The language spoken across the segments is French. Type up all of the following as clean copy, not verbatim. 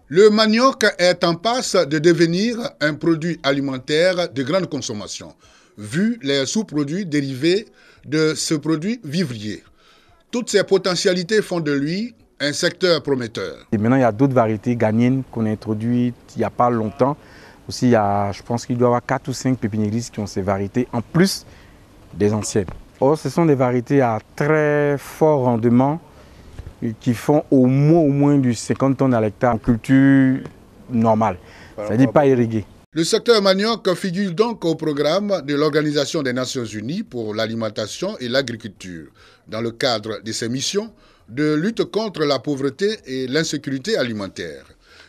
Le manioc est en passe de devenir un produit alimentaire de grande consommation, vu les sous-produits dérivés de ce produit vivrier. Toutes ces potentialités font de lui un secteur prometteur. Et maintenant, il y a d'autres variétés ghanéennes qu'on a introduites il n'y a pas longtemps. Aussi, je pense qu'il doit y avoir 4 ou 5 pépiniéristes qui ont ces variétés, en plus des anciennes. Or, ce sont des variétés à très fort rendement qui font au moins du 50 tonnes à l'hectare en culture normale, c'est-à-dire pas irriguée. Le secteur manioc figure donc au programme de l'Organisation des Nations Unies pour l'alimentation et l'agriculture, dans le cadre de ses missions de lutte contre la pauvreté et l'insécurité alimentaire.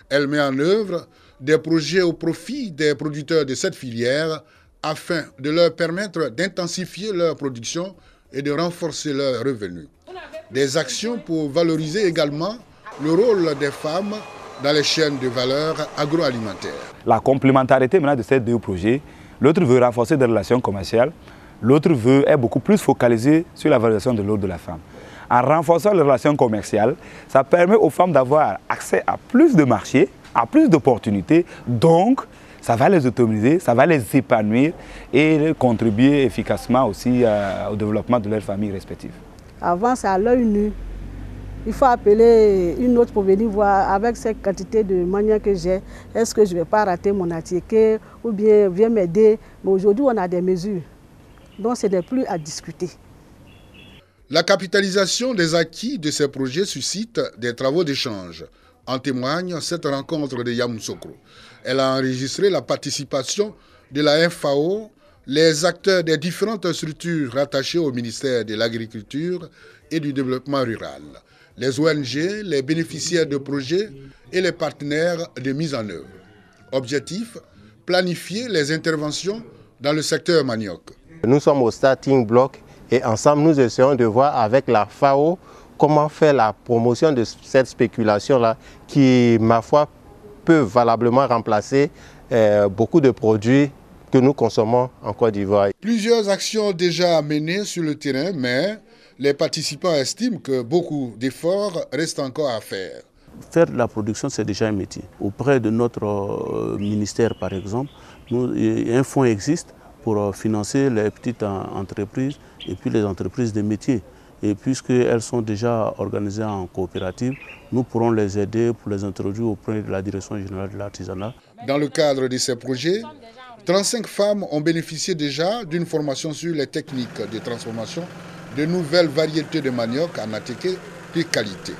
Elle met en œuvre des projets au profit des producteurs de cette filière afin de leur permettre d'intensifier leur production et de renforcer leurs revenus. Des actions pour valoriser également le rôle des femmes dans les chaînes de valeur agroalimentaire. La complémentarité maintenant de ces deux projets, l'autre veut renforcer des relations commerciales, l'autre est beaucoup plus focalisé sur la valorisation de l'eau de la femme. En renforçant les relations commerciales, ça permet aux femmes d'avoir accès à plus de marchés, à plus d'opportunités, donc ça va les autonomiser, ça va les épanouir et contribuer efficacement aussi au développement de leurs familles respectives. Avant, c'est à l'œil nu. Il faut appeler une autre pour venir voir avec cette quantité de manioc que j'ai, est-ce que je ne vais pas rater mon attiéké ou bien viens m'aider. Mais aujourd'hui, on a des mesures, donc ce n'est plus à discuter. La capitalisation des acquis de ces projets suscite des travaux d'échange. En témoigne cette rencontre de Yamoussoukro. Elle a enregistré la participation de la FAO, les acteurs des différentes structures rattachées au ministère de l'Agriculture et du Développement rural, les ONG, les bénéficiaires de projets et les partenaires de mise en œuvre. Objectif, planifier les interventions dans le secteur manioc. Nous sommes au starting block et ensemble nous essayons de voir avec la FAO comment faire la promotion de cette spéculation-là qui, ma foi, peut valablement remplacer beaucoup de produits que nous consommons en Côte d'Ivoire. Plusieurs actions déjà menées sur le terrain, mais les participants estiment que beaucoup d'efforts restent encore à faire. Faire de la production, c'est déjà un métier. Auprès de notre ministère, par exemple, un fonds existe pour financer les petites entreprises et puis les entreprises de métiers. Et puisqu'elles sont déjà organisées en coopérative, nous pourrons les aider pour les introduire auprès de la Direction générale de l'artisanat. Dans le cadre de ces projets, 35 femmes ont bénéficié déjà d'une formation sur les techniques de transformation de nouvelles variétés de manioc en attiéké de qualité.